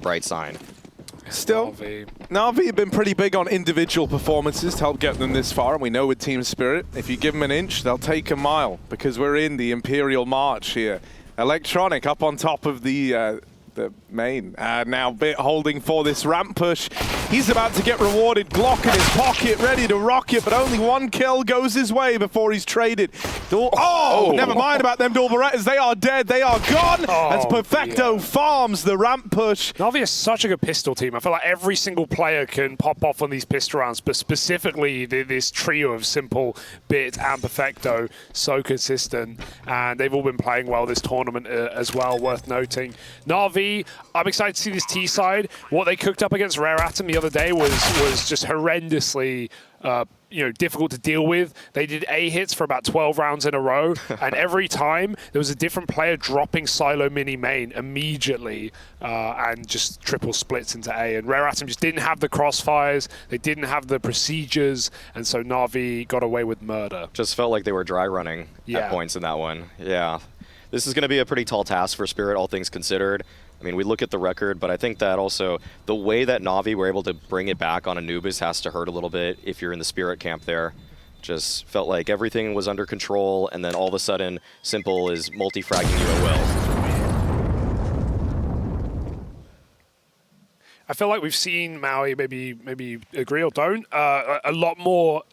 bright sign. Still, NaVi have been pretty big on individual performances to help get them this far, and we know with Team Spirit, if you give them an inch, they'll take a mile, because we're in the Imperial March here. Electronic up on top of the main. Now Bit holding for this ramp push. He's about to get rewarded. Glock in his pocket, ready to rock it, but only one kill goes his way before he's traded. Never mind about them dual Berettas. They are dead. They are gone. As Perfecto farms the ramp push. NaVi is such a good pistol team. I feel like every single player can pop off on these pistol rounds, but specifically this trio of Simple, Bit, and Perfecto, so consistent. And they've all been playing well this tournament as well, worth noting. NaVi, I'm excited to see this T side. What they cooked up against Rare Atom the other day was just horrendously difficult to deal with. They did A hits for about 12 rounds in a row, and every time there was a different player dropping silo mini main immediately and just triple splits into A. And Rare Atom just didn't have the crossfires, they didn't have the procedures, and so NaVi got away with murder. Just felt like they were dry running at points in that one. Yeah. This is going to be a pretty tall task for Spirit, all things considered. I mean, we look at the record, but I think that also the way that NaVi were able to bring it back on Anubis has to hurt a little bit if you're in the Spirit camp there. Just felt like everything was under control, and then all of a sudden, Simple is multi-fragging you at will. I feel like we've seen Maui, maybe agree or don't, a lot more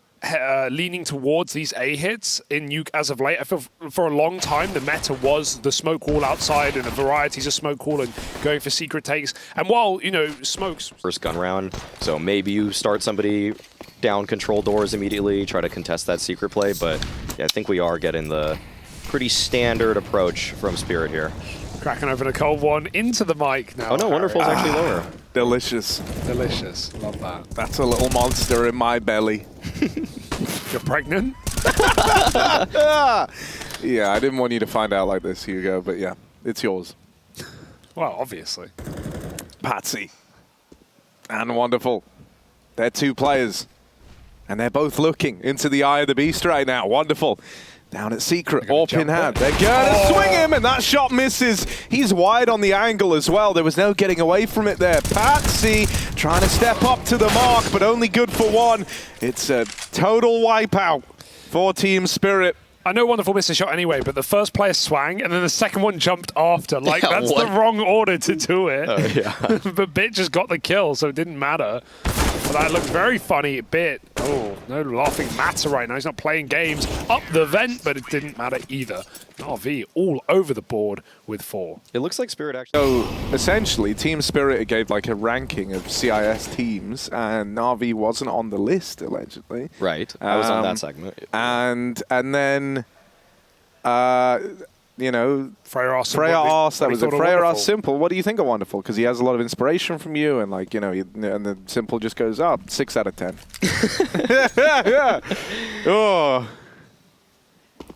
leaning towards these A hits in NUKE as of late. I feel for a long time the meta was the smoke wall outside and the varieties of smoke wall and going for secret takes. And while, smokes... First gun round, so maybe you start somebody down control doors immediately, try to contest that secret play, but yeah, I think we are getting the pretty standard approach from Spirit here. Cracking open a cold one into the mic now. Oh no, Wonderful's actually lower. Delicious. Delicious. Love that. That's a little monster in my belly. You're pregnant? Yeah, I didn't want you to find out like this, Hugo, but yeah, it's yours. Well, obviously. Patsy and Wonderful. They're two players, and they're both looking into the eye of the beast right now. Wonderful. Down at Secret, AWP in hand. They're gonna swing him, and that shot misses. He's wide on the angle as well. There was no getting away from it there. Patsy trying to step up to the mark, but only good for one. It's a total wipeout for Team Spirit. I know Wonderful missed a shot anyway, but the first player swang, and then the second one jumped after. Like, that's the wrong order to do it. But Bit just got the kill, so it didn't matter. But that looked very funny. Bit, no laughing matter right now. He's not playing games. Up the vent, but it didn't matter either. NaVi all over the board with 4. It looks like Spirit actually... So, essentially, Team Spirit gave like a ranking of CIS teams, and NaVi wasn't on the list, allegedly. Right, I was on that segment. And then, Freya asked, that was it. Freya asked Simple, what do you think of Wonderful? Because he has a lot of inspiration from you, and like, and the Simple just goes up 6 out of 10. Yeah. Oh.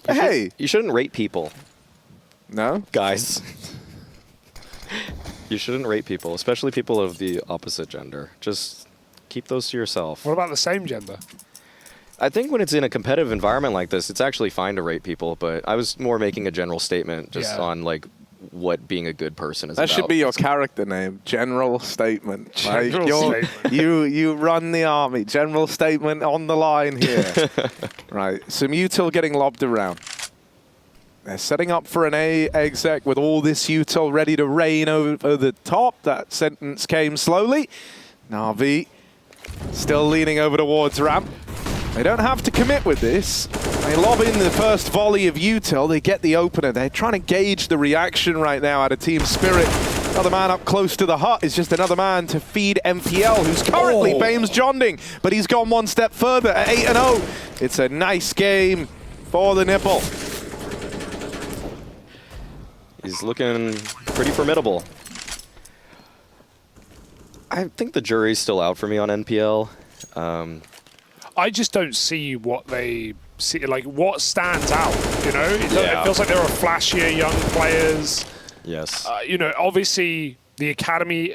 Hey, you shouldn't rate people. No, guys. You shouldn't rate people, especially people of the opposite gender. Just keep those to yourself. What about the same gender? I think when it's in a competitive environment like this, it's actually fine to rate people, but I was more making a general statement just on like what being a good person is about. That should be your character name, General Statement. General Statement. You run the army. General Statement on the line here. Right, some util getting lobbed around. They're setting up for an A exec with all this util ready to rain over the top. That sentence came slowly. NaVi still leaning over towards ramp. They don't have to commit with this. They lob in the first volley of util. They get the opener. They're trying to gauge the reaction right now out of Team Spirit. Another man up close to the hut is just another man to feed MPL, who's currently Bames Jonding, but he's gone one step further at 8-0. It's a nice game for the nipple. He's looking pretty formidable. I think the jury's still out for me on NPL. I just don't see what they see, like what stands out, It feels like there are flashier young players. Yes. Obviously the academy,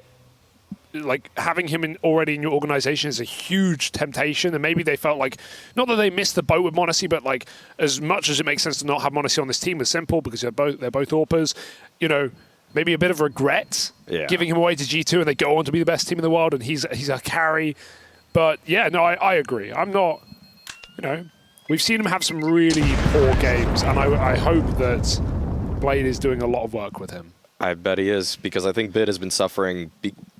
like having him already in your organization is a huge temptation, and maybe they felt like, not that they missed the boat with m0NESY, but like as much as it makes sense to not have m0NESY on this team with Simple because they're both AWPers, maybe a bit of regret giving him away to G2 and they go on to be the best team in the world and he's a carry. But yeah, no, I agree. I'm not, you know, we've seen him have some really poor games and I hope that Blade is doing a lot of work with him. I bet he is, because I think Bit has been suffering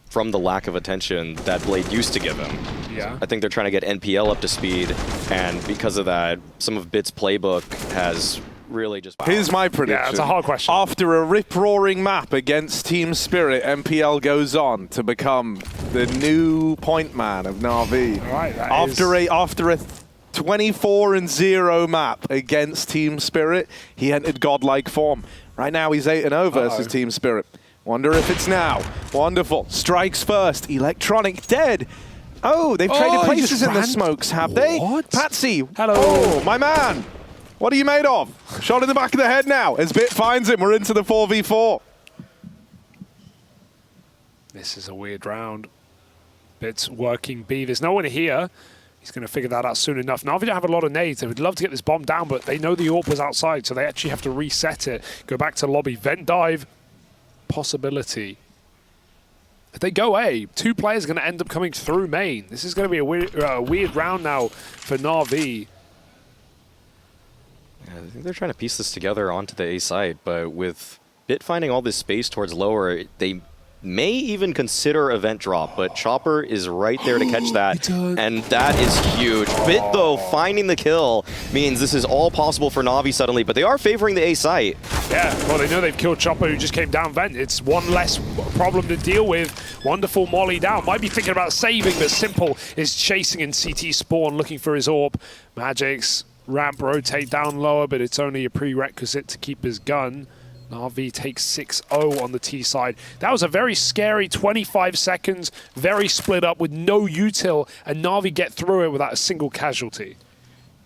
from the lack of attention that Blade used to give him. Yeah. I think they're trying to get NPL up to speed, and because of that, some of Bit's playbook has really just... Here's my prediction. Yeah, it's a hard question. After a rip-roaring map against Team Spirit, NPL goes on to become the new point man of NaVi. All right, after a 24-0 map against Team Spirit, he entered godlike form. Right now, he's 8-0 versus Team Spirit. Wonder if it's now. Wonderful. Strikes first. Electronic dead. Oh, they've traded places in the smokes, have they? What? Patsy. Hello. Oh, my man. What are you made of? Shot in the back of the head now. As Bit finds him, we're into the 4v4. This is a weird round. Bit's working B. There's no one here. He's going to figure that out soon enough. NaVi don't have a lot of nades. They would love to get this bomb down, but they know the AWP was outside, so they actually have to reset it. Go back to lobby. Vent dive. Possibility. If they go A, 2 players are going to end up coming through main. This is going to be a weird round now for NaVi. Yeah, I think they're trying to piece this together onto the A side, but with Bit finding all this space towards lower, they may even consider event drop, but Chopper is right there to catch that, and that is huge. Bit, though, finding the kill means this is all possible for NaVi suddenly, but they are favoring the A site. Yeah, well, they know they've killed Chopper, who just came down vent. It's one less problem to deal with. Wonderful molly down. Might be thinking about saving, but Simple is chasing in CT spawn, looking for his AWP. Magic's ramp rotate down lower, but it's only a prerequisite to keep his gun. NaVi takes 6-0 on the T side. That was a very scary 25 seconds, very split up with no util, and NaVi get through it without a single casualty.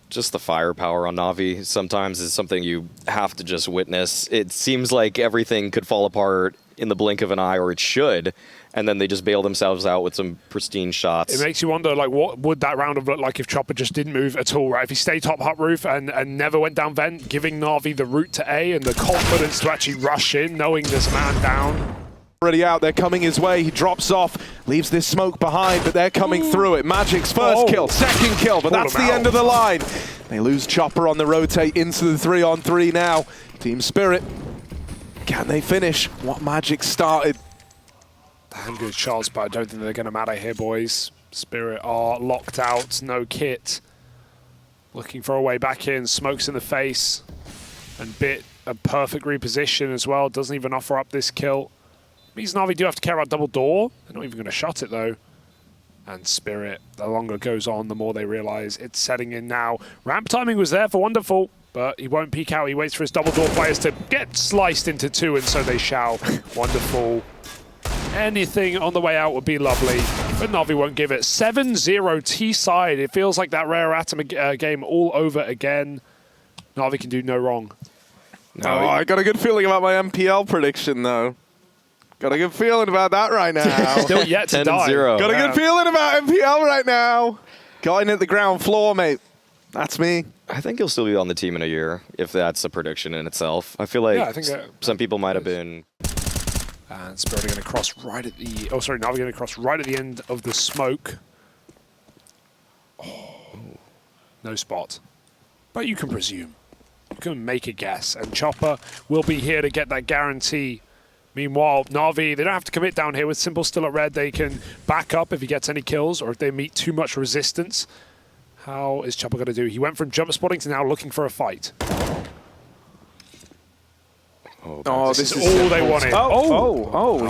Just the firepower on NaVi sometimes is something you have to just witness. It seems like everything could fall apart in the blink of an eye, or it should, and then they just bail themselves out with some pristine shots. It makes you wonder, like, what would that round have looked like if Chopper just didn't move at all, right? If he stayed top hut roof and never went down vent, giving NaVi the route to A and the confidence to actually rush in, knowing there's a man down. Already out, they're coming his way. He drops off, leaves this smoke behind, but they're coming through it. Magic's first kill, second kill, but that's the end of the line. They lose Chopper on the rotate into the 3-on-3 now. Team Spirit, can they finish what Magic started? Damn good shots, but I don't think they're going to matter here, boys. Spirit are locked out, no kit. Looking for a way back in, smokes in the face. And Bit, a perfect reposition as well, doesn't even offer up this kill. Means NaVi do have to care about double door. They're not even going to shot it, though. And Spirit, the longer it goes on, the more they realize it's setting in now. Ramp timing was there for Wonderful, but he won't peek out. He waits for his double door players to get sliced into 2, and so they shall. Wonderful. Anything on the way out would be lovely, but NaVi won't give it. 7-0 T side. It feels like that rare atom game all over again. NaVi can do no wrong. No, I got a good feeling about my MPL prediction, though. Got a good feeling about that right now. Still yet to die. 10-0. Got a good feeling about MPL right now. Going at the ground floor, mate. That's me. I think he'll still be on the team in a year, if that's a prediction in itself. I feel like I think some people might have been... And Spirit are going to cross right at the... Oh, sorry, NaVi going to cross right at the end of the smoke. Oh, no spot. But you can presume. You can make a guess. And Chopper will be here to get that guarantee. Meanwhile, NaVi, they don't have to commit down here. With Simple still at red, they can back up if he gets any kills or if they meet too much resistance. How is Chopper going to do? He went from jump spotting to now looking for a fight. Oh, this is all they wanted.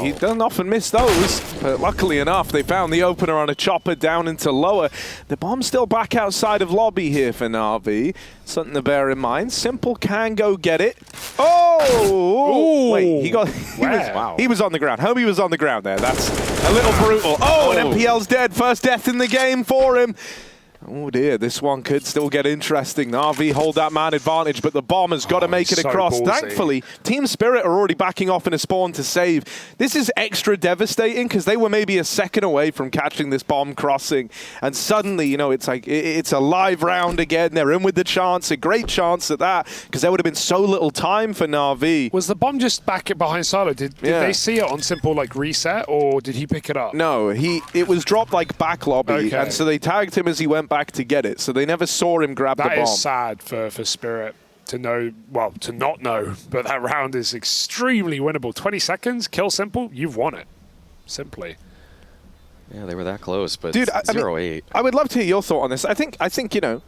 He doesn't often miss those. But luckily enough, they found the opener on a Chopper down into lower. The bomb's still back outside of lobby here for NaVi. Something to bear in mind. Simple can go get it. Oh! Wait, he was on the ground. Homie was on the ground there. That's a little brutal. Oh, and MPL's dead. First death in the game for him. Oh dear, this one could still get interesting. NaVi hold that man advantage, but the bomb has got to make it across. Ballsy. Thankfully, Team Spirit are already backing off in a spawn to save. This is extra devastating because they were maybe a second away from catching this bomb crossing. And suddenly, you know, it's like, it's a live round again. They're in with the chance, a great chance at that, because there would have been so little time for NaVi. Was the bomb just back behind Silo? Did they see it on simple like reset, or did he pick it up? No, it was dropped like back lobby, and so they tagged him as he went back to get it. So they never saw him grab the bomb. That is sad for Spirit to know, well, to not know, but that round is extremely winnable. 20 seconds, kill simple, you've won it. Simply. Yeah, they were that close, but dude, 0-8. I would love to hear your thought on this. I think you know,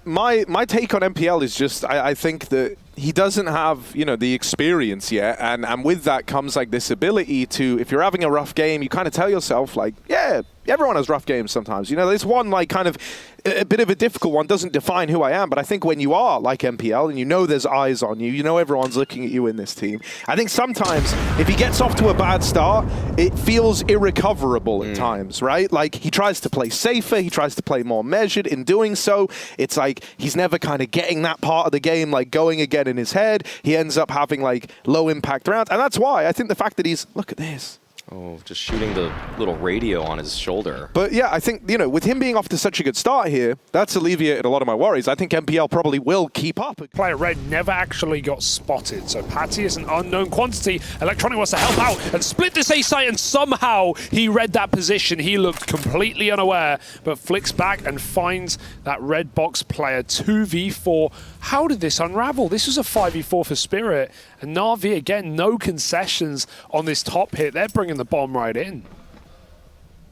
my take on MPL is just I think that he doesn't have, you know, the experience yet, and with that comes like this ability to, if you're having a rough game, you kind of tell yourself like, yeah, everyone has rough games sometimes. You know, this one like kind of a bit of a difficult one doesn't define who I am, but I think when you are like MPL and you know there's eyes on you, you know everyone's looking at you in this team. I think sometimes if he gets off to a bad start, it feels irrecoverable at times, right? Like he tries to play safer, he tries to play more measured. In doing so, it's like he's never kind of getting that part of the game like going again in his head. He ends up having like low impact rounds, and that's why I think the fact that he's, look at this. Oh, just shooting the little radio on his shoulder. But yeah, I think, you know, with him being off to such a good start here, that's alleviated a lot of my worries. I think MPL probably will keep up. Player Red never actually got spotted, so Patty is an unknown quantity. Electronic wants to help out and split this A site, and somehow he read that position. He looked completely unaware, but flicks back and finds that red box player. 2v4. How did this unravel? This was a 5v4 for Spirit, and NaVi, again, no concessions on this top hit. They're bringing the bomb right in.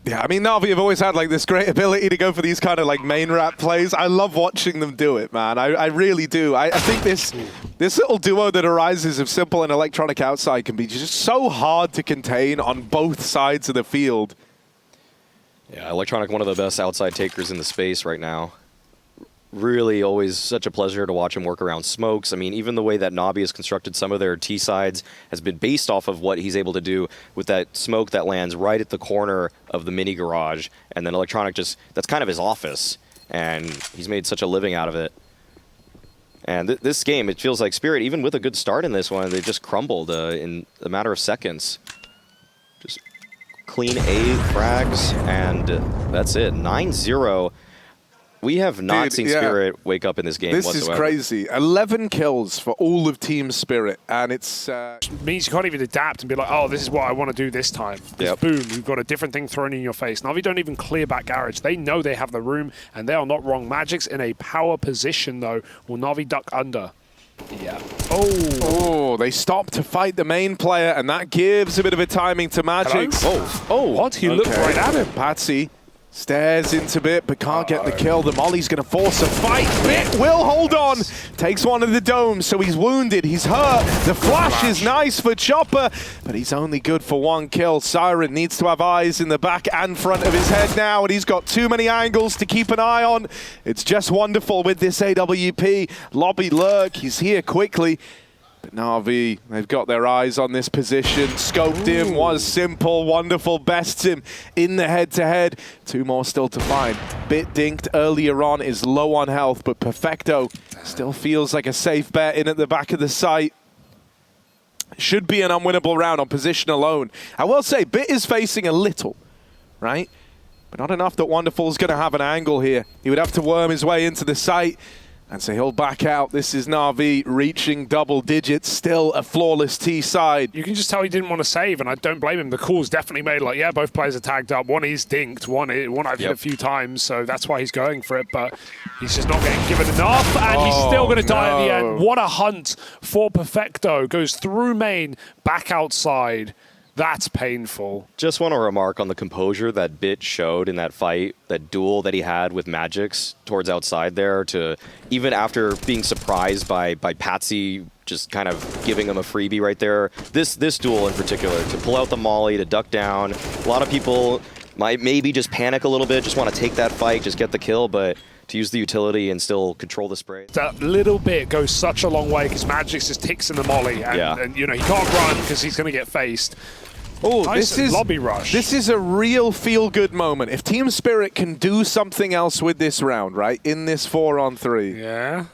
Yeah, I mean, NaVi have always had like this great ability to go for these kind of like main rap plays. I love watching them do it, man. I really do. I think this little duo that arises of Simple and Electronic outside can be just so hard to contain on both sides of the field. Yeah, Electronic, one of the best outside takers in the space right now. Really always such a pleasure to watch him work around smokes. I mean, even the way that NaVi has constructed some of their T-sides has been based off of what he's able to do with that smoke that lands right at the corner of the mini garage. And then Electronic just, that's kind of his office. And he's made such a living out of it. And this game, it feels like Spirit, even with a good start in this one, they just crumbled in a matter of seconds. Just clean A frags, and that's it. 9-0. We have not seen Spirit wake up in this game whatsoever. This is crazy. 11 kills for all of Team Spirit, and it's... means you can't even adapt and be like, oh, this is what I want to do this time. Boom, you've got a different thing thrown in your face. NaVi don't even clear back garage. They know they have the room, and they are not wrong. Magic's in a power position, though. Will NaVi duck under? Yeah. Oh, they stop to fight the main player, and that gives a bit of a timing to Magic. Oh, what? He looked right at him. Patsy stares into Bit, but can't get the kill. The Molly's going to force a fight. Bit will hold on. Takes one of the domes, so he's wounded. He's hurt. The flash is nice for Chopper, but he's only good for one kill. Siren needs to have eyes in the back and front of his head now, and he's got too many angles to keep an eye on. It's just wonderful with this AWP. Lobby lurk. He's here quickly. But NaVi, they've got their eyes on this position. Scoped him, was Simple, wonderful, bests him in the head-to-head. Two more still to find. Bit dinked earlier on, is low on health, but Perfecto still feels like a safe bet in at the back of the site. Should be an unwinnable round on position alone. I will say, Bit is facing a little, right? But not enough that Wonderful's going to have an angle here. He would have to worm his way into the site. And so he'll back out. This is NaVi reaching double digits, still a flawless T side. You can just tell he didn't want to save, and I don't blame him. The call's definitely made like, yeah, both players are tagged up. One is dinked, one I've hit a few times, so that's why he's going for it, but he's just not getting given enough, and he's still going to die at the end. What a hunt for Perfecto. Goes through main, back outside. That's painful. Just want to remark on the composure that Bit showed in that fight, that duel that he had with Magix towards outside there, to even after being surprised by Patsy just kind of giving him a freebie right there. This duel in particular, to pull out the molly, to duck down. A lot of people might maybe just panic a little bit, just want to take that fight, just get the kill, but to use the utility and still control the spray. That little bit goes such a long way because Magix just ticks in the molly, and you know, he can't run because he's going to get faced. Oh, nice lobby rush. This is a real feel-good moment. If Team Spirit can do something else with this round, right, in this 4-on-3. Yeah.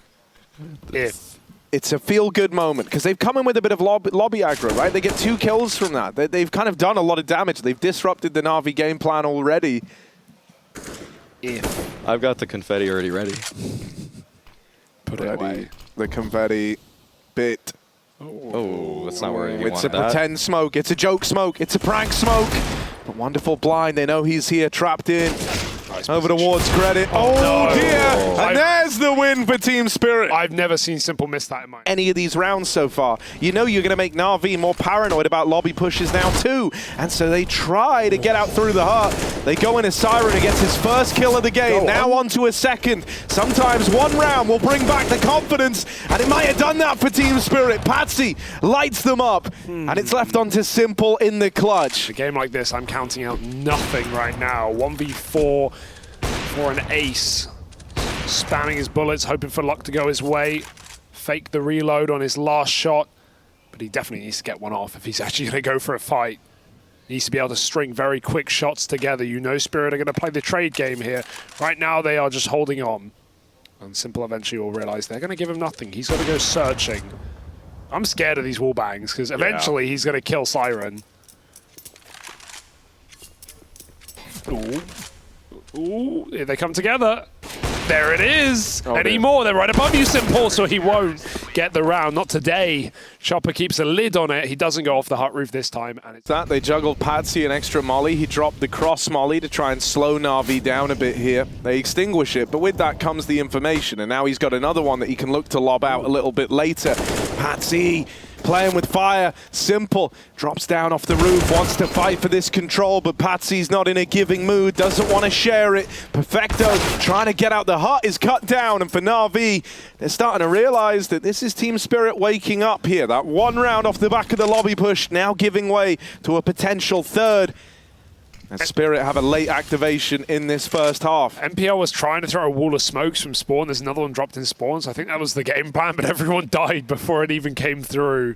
It's a feel-good moment because they've come in with a bit of lobby aggro, right? They get 2 kills from that. They've kind of done a lot of damage. They've disrupted the Na'Vi game plan already. I've got the confetti already ready. Put it away. The confetti bit. Oh, that's not where you wanted It's a that. pretend smoke. It's a joke smoke. It's a prank smoke. But wonderful blind. They know he's here, trapped in. Nice Over position. towards credit. Oh, no. dear. And there's the win for Team Spirit. I've never seen Simple miss that in my... Any of these rounds so far. You know you're going to make Na'Vi more paranoid about lobby pushes now too. And so they try to get out through the heart. They go in as Siren who gets his first kill of the game. Now on to a second. Sometimes one round will bring back the confidence. And it might have done that for Team Spirit. Patsy lights them up. And it's left on to Simple in the clutch. A game like this, I'm counting out nothing right now. 1v4 for an ace. Spamming his bullets, hoping for luck to go his way. Fake the reload on his last shot. But he definitely needs to get one off if he's actually going to go for a fight. He needs to be able to string very quick shots together. You know Spirit are going to play the trade game here. Right now they are just holding on. And Simple eventually will realize they're going to give him nothing. He's got to go searching. I'm scared of these wall bangs because eventually he's going to kill Siren. Ooh. Ooh, here they come together. There it is. Any more? They're right above you, Simple, so he won't get the round. Not today. Chopper keeps a lid on it. He doesn't go off the hut roof this time. And it's That they juggled Patsy an extra molly. He dropped the cross molly to try and slow Na'Vi down a bit here. They extinguish it, but with that comes the information, and now he's got another one that he can look to lob out a little bit later. Patsy playing with fire. Simple drops down off the roof, wants to fight for this control, but Patsy's not in a giving mood, doesn't want to share it. Perfecto trying to get out. The hut is cut down, and for Na'Vi, they're starting to realize that this is Team Spirit waking up here. That one round off the back of the lobby push now giving way to a potential third. And Spirit have a late activation in this first half. MPL was trying to throw a wall of smokes from spawn. There's another one dropped in spawn, so I think that was the game plan, but everyone died before it even came through.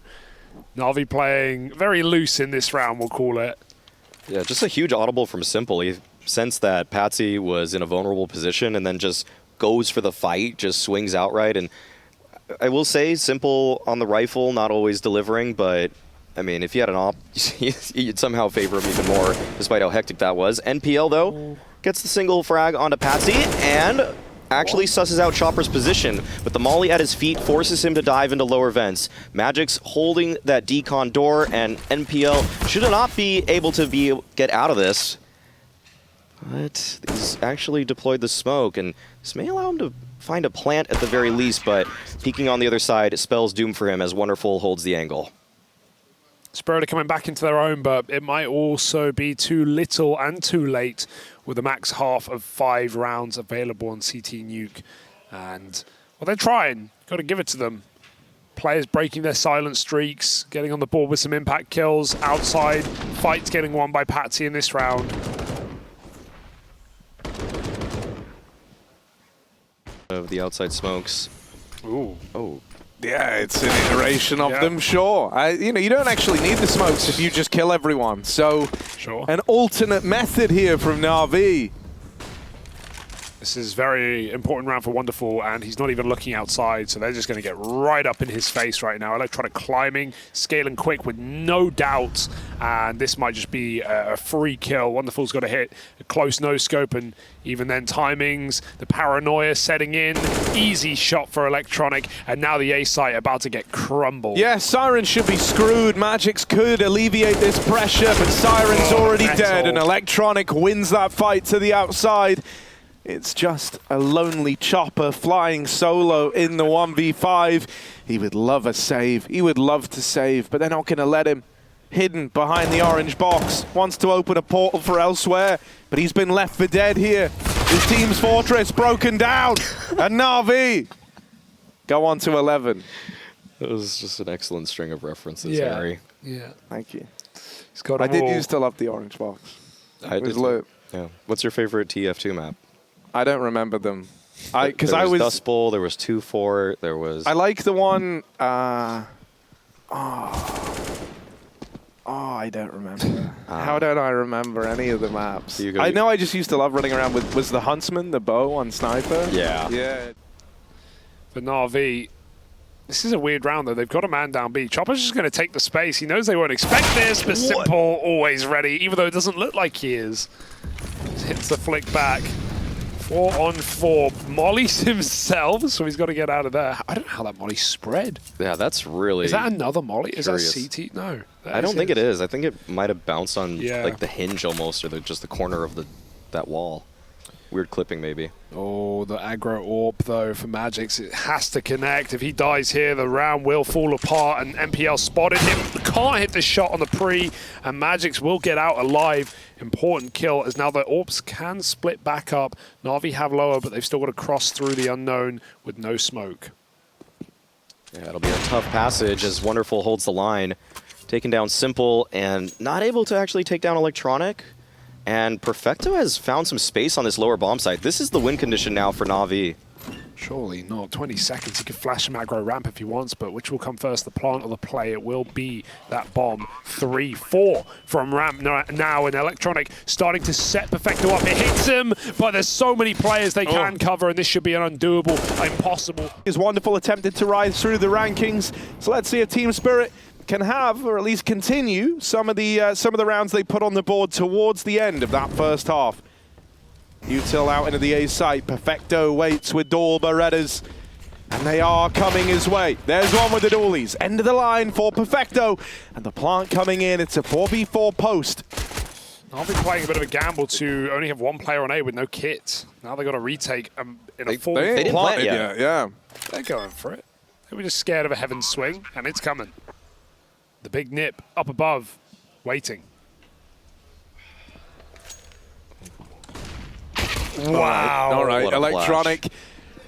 Na'Vi playing very loose in this round, we'll call it. Yeah, just a huge audible from Simple. He sensed that Patsy was in a vulnerable position and then just goes for the fight, just swings outright. And I will say, Simple on the rifle, not always delivering, but I mean, if you had an op, you'd somehow favor him even more, despite how hectic that was. NPL, though, gets the single frag onto Patsy and actually susses out Chopper's position. But the molly at his feet forces him to dive into lower vents. Magic's holding that decon door, and NPL should not be able to get out of this. But he's actually deployed the smoke, and this may allow him to find a plant at the very least, but peeking on the other side spells doom for him as Wonderful holds the angle. Spirit are coming back into their own, but it might also be too little and too late with a max half of 5 rounds available on CT Nuke. And, well, they're trying. Got to give it to them. Players breaking their silent streaks, getting on the board with some impact kills. Outside, fights getting won by Patsy in this round. Of the outside smokes. Ooh. Oh. Yeah, it's an iteration of them, sure. You know, you don't actually need the smokes if you just kill everyone. So, an alternate method here from Na'Vi. This is very important round for Wonderful, and he's not even looking outside, so they're just going to get right up in his face right now. Electronic climbing, scaling quick with no doubt, and this might just be a free kill. Wonderful's got to hit a close no-scope, and even then timings, the paranoia setting in. Easy shot for Electronic, and now the A-site about to get crumbled. Yeah, Siren should be screwed. Magix could alleviate this pressure, but Siren's already dead, and Electronic wins that fight to the outside. It's just a lonely Chopper flying solo in the 1v5. He would love a save. He would love to save, but they're not going to let him. Hidden behind the orange box. Wants to open a portal for elsewhere, but he's been left for dead here. His team's fortress broken down. And Na'Vi go on to 11. It was just an excellent string of references, Harry. Yeah. Thank you. He's got I did used to love the orange box. I did. Yeah. What's your favorite TF2 map? I don't remember them. Because I was Dust Bowl, there was 2-4, there was... I like the one... Oh, I don't remember. How don't I remember any of the maps? I know I just used to love running around with, was the Huntsman, the bow on Sniper? Yeah. Yeah. For NaVi, this is a weird round, though. They've got a man down B. Chopper's just going to take the space. He knows they won't expect this, but Simple always ready, even though it doesn't look like he is. Just hits the flick back. 4 on 4. Mollies himself, so he's got to get out of there. I don't know how that molly spread. Yeah, that's really... Is that another molly? Curious. Is that CT? No. I don't think it is. I think it might have bounced on Yeah. like the hinge almost, or just the corner of that wall. Weird clipping, maybe. Oh, the aggro AWP, though, for Magix. It has to connect. If he dies here, the round will fall apart, and MPL spotted him. Can't hit the shot on the pre, and Magix will get out alive. Important kill, as now the AWPs can split back up. NaVi have lower, but they've still got to cross through the unknown with no smoke. Yeah, it'll be a tough passage as Wonderful holds the line. Taking down Simple and not able to actually take down Electronic. And Perfecto has found some space on this lower bomb site. This is the win condition now for NaVi. Surely not. 20 seconds. He could flash him aggro ramp if he wants, but which will come first, the plant or the play? It will be that bomb. 3-4 from ramp now, and Electronic starting to set Perfecto up. It hits him, but there's so many players they can cover, and this should be an undoable, impossible. Is Wonderful attempted to rise through the rankings. So let's see if Team Spirit can have, or at least continue, some of the rounds they put on the board towards the end of that first half. Util out into the A site. Perfecto waits with dual Berettas, and they are coming his way. There's one with the dualies. End of the line for Perfecto, and the plant coming in. It's a 4v4 post. NaVi playing a bit of a gamble to only have one player on A with no kit. Now they got to retake in a full. They didn't plant it yet. Yeah. They're going for it. They were just scared of a heaven swing, and it's coming. The big nip up above, waiting. Wow. All right, What a Electronic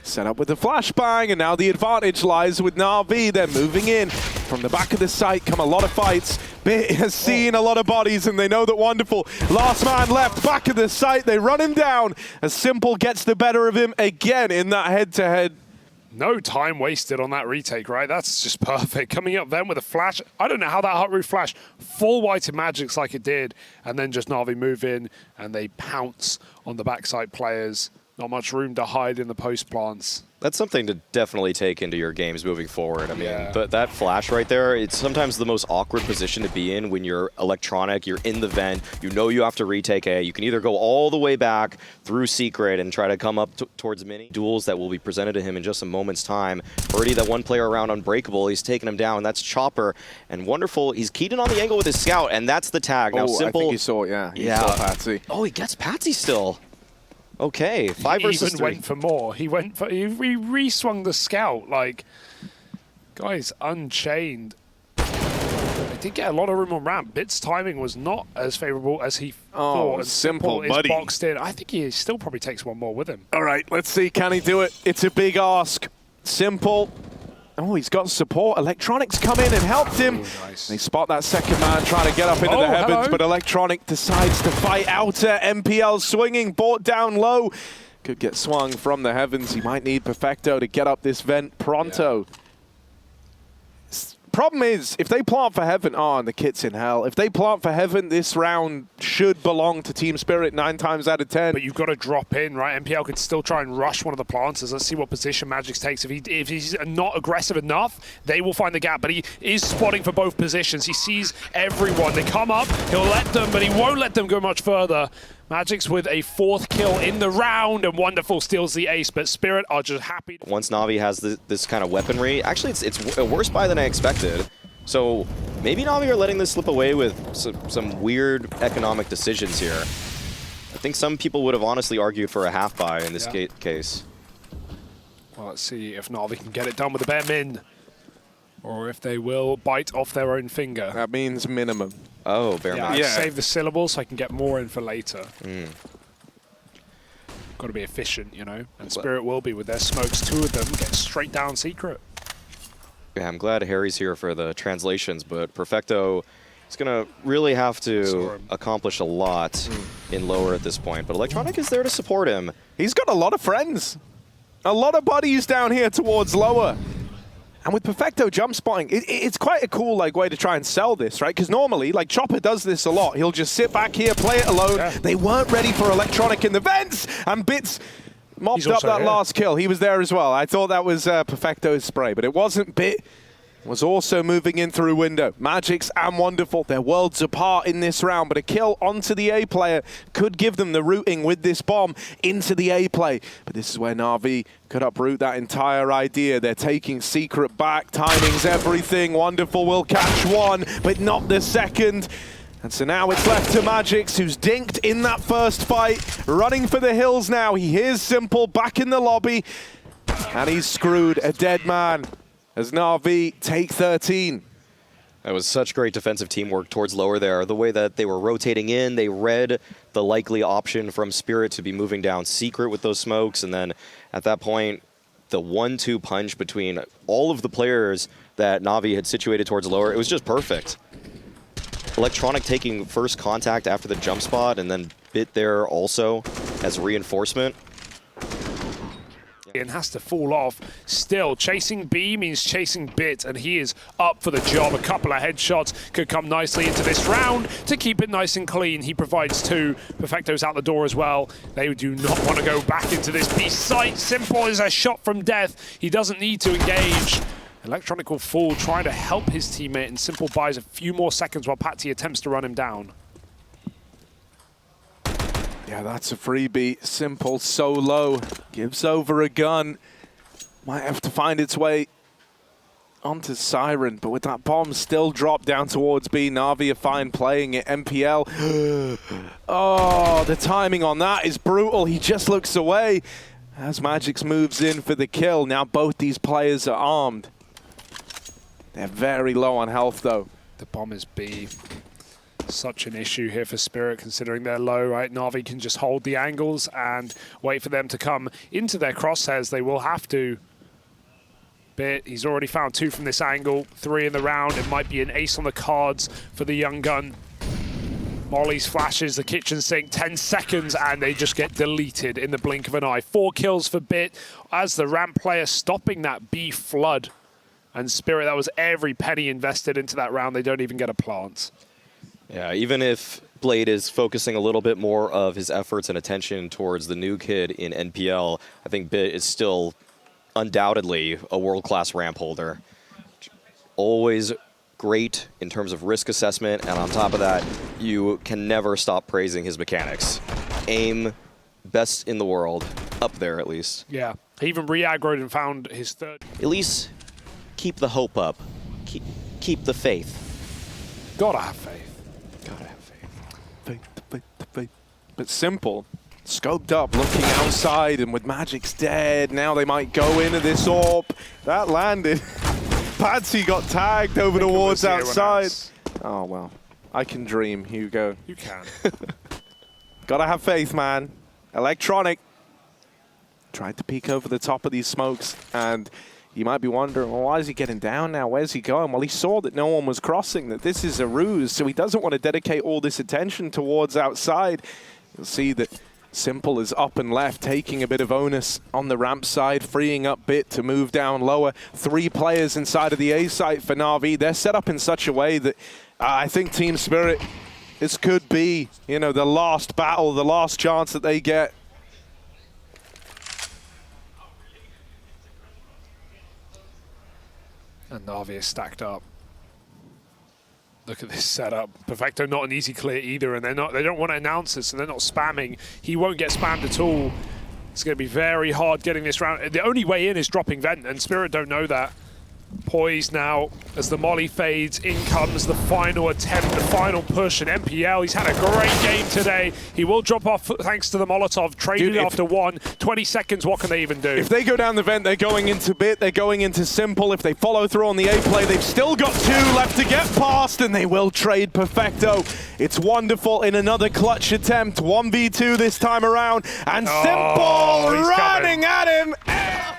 set up with the flashbang, and now the advantage lies with NaVi. They're moving in. From the back of the site come a lot of fights. Bit has seen a lot of bodies, and they know that Wonderful. Last man left, back of the site. They run him down as Simple gets the better of him again in that head-to-head. No time wasted on that retake, right? That's just perfect. Coming up then with a flash. I don't know how that hot root flash full white in Magix like it did, and then just NaVi move in and they pounce on the backside players. Not much room to hide in the post plants. That's something to definitely take into your games moving forward. I mean, Yeah. that flash right there, it's sometimes the most awkward position to be in when you're Electronic, you're in the vent, you know you have to retake A. You can either go all the way back through Secret and try to come up towards mini duels that will be presented to him in just a moment's time. Already that one player around Unbreakable, he's taking him down. That's Chopper. And Wonderful, he's keyed in on the angle with his scout, and that's the tag. Now Simple. I think he saw it, yeah. He saw Patsy. Oh, he gets Patsy still. Okay, 5 versus 3. He went for more. He re-swung the scout. Like, guys, Unchained. They did get a lot of room on ramp. Bit's timing was not as favorable as he thought. And Simple, is buddy. boxed in. I think he still probably takes one more with him. All right, let's see. Can he do it? It's a big ask. Simple. Oh, he's got support. Electronics come in and helped him. Nice. They spot that second man trying to get up into the heavens, hello. but Electronic decides to fight outer. MPL swinging, brought down low. Could get swung from the heavens. He might need Perfecto to get up this vent pronto. Yeah. Problem is, if they plant for heaven, and the kit's in hell. If they plant for heaven, this round should belong to Team Spirit 9 times out of 10. But you've got to drop in, right? MPL could still try and rush one of the planters. Let's see what position Magix takes. If he's not aggressive enough, they will find the gap. But he is spotting for both positions. He sees everyone. They come up, he'll let them, but he won't let them go much further. Magix with a 4th kill in the round, and Wonderful steals the ace, but Spirit are just happy. Once NaVi has this kind of weaponry, actually it's a worse buy than I expected. So maybe NaVi are letting this slip away with some weird economic decisions here. I think some people would have honestly argued for a half buy in this case. Well, let's see if NaVi can get it done with the bare min, or if they will bite off their own finger. That means minimum. Oh, bare minimum. Save the syllables so I can get more in for later. Got to be efficient, you know. And Spirit will be with their smokes. 2 of them get straight down Secret. Yeah, I'm glad Harry's here for the translations, but Perfecto is going to really have to accomplish a lot in lower at this point. But Electronic is there to support him. He's got a lot of friends. A lot of buddies down here towards lower. And with Perfecto jump spotting, it's quite a cool way to try and sell this, right? Because normally, Chopper does this a lot. He'll just sit back here, play it alone. Yeah. They weren't ready for Electronic in the vents, and Bits mopped up that last kill. He was there as well. I thought that was Perfecto's spray, but it wasn't. Bit was also moving in through window. Magic's and Wonderful, they're worlds apart in this round, but a kill onto the A player could give them the rooting with this bomb into the A play. But this is where NaVi could uproot that entire idea. They're taking Secret back, timing's everything. Wonderful will catch one, but not the second. And so now it's left to Magix, who's dinked in that first fight, running for the hills now. He hears Simple back in the lobby, and he's screwed, a dead man, as NaVi take 13. That was such great defensive teamwork towards lower there. The way that they were rotating in, they read the likely option from Spirit to be moving down Secret with those smokes, and then at that point, the 1-2 punch between all of the players that NaVi had situated towards lower, it was just perfect. Electronic taking first contact after the jump spot, and then Bit there also as reinforcement. And has to fall off. Still, chasing B means chasing Bit, and he is up for the job. A couple of headshots could come nicely into this round to keep it nice and clean. He provides two. Perfecto's out the door as well. They do not want to go back into this B site. Simple is a shot from death. He doesn't need to engage. Electronic will fall, trying to help his teammate, and Simple buys a few more seconds while Patsy attempts to run him down. Yeah, that's a freebie. Simple so low. Gives over a gun. Might have to find its way onto Siren, but with that bomb still dropped down towards B, NaVi are fine playing it. MPL. Oh, the timing on that is brutal. He just looks away as Magix moves in for the kill. Now both these players are armed. They're very low on health, though. The bomb is B. Such an issue here for Spirit, considering they're low, right? NaVi can just hold the angles and wait for them to come into their crosshairs. They will have to. Bit, he's already found two from this angle, 3 in the round. It might be an ace on the cards for the young gun. Molly's flashes the kitchen sink, 10 seconds, and they just get deleted in the blink of an eye. 4 kills for Bit as the ramp player stopping that B flood. And Spirit, that was every penny invested into that round. They don't even get a plant. Yeah, even if Blade is focusing a little bit more of his efforts and attention towards the new kid in NPL, I think Bit is still undoubtedly a world-class ramp holder. Always great in terms of risk assessment, and on top of that, you can never stop praising his mechanics. Aim, best in the world, up there at least. Yeah, he even re-aggroed and found his third. At least keep the hope up. Keep the faith. Gotta have faith. Faith. But Simple, scoped up, looking outside, and with Magic's dead, now they might go into this orb. That landed. Patsy got tagged over towards outside. Oh, well. I can dream, Hugo. You can. Gotta have faith, man. Electronic tried to peek over the top of these smokes, and you might be wondering, well, why is he getting down now? Where's he going? Well, he saw that no one was crossing, that this is a ruse, so he doesn't want to dedicate all this attention towards outside. You'll see that Simple is up and left, taking a bit of onus on the ramp side, freeing up Bit to move down lower. 3 players inside of the A site for NaVi. They're set up in such a way that I think Team Spirit, this could be, you know, the last battle, the last chance that they get. And NaVi is stacked up. Look at this setup. Perfecto not an easy clear either, and they don't want to announce it, so they're not spamming. He won't get spammed at all. It's going to be very hard getting this round. The only way in is dropping vent, and Spirit don't know that. Poised now as the molly fades. In comes the final attempt, the final push, and MPL. He's had a great game today. He will drop off thanks to the Molotov. Traded after 20 seconds. What can they even do? If they go down the vent, they're going into Bit, they're going into Simple. If they follow through on the A play, they've still got 2 left to get past, and they will trade Perfecto. It's Wonderful in another clutch attempt. 1v2 this time around, and Simple ran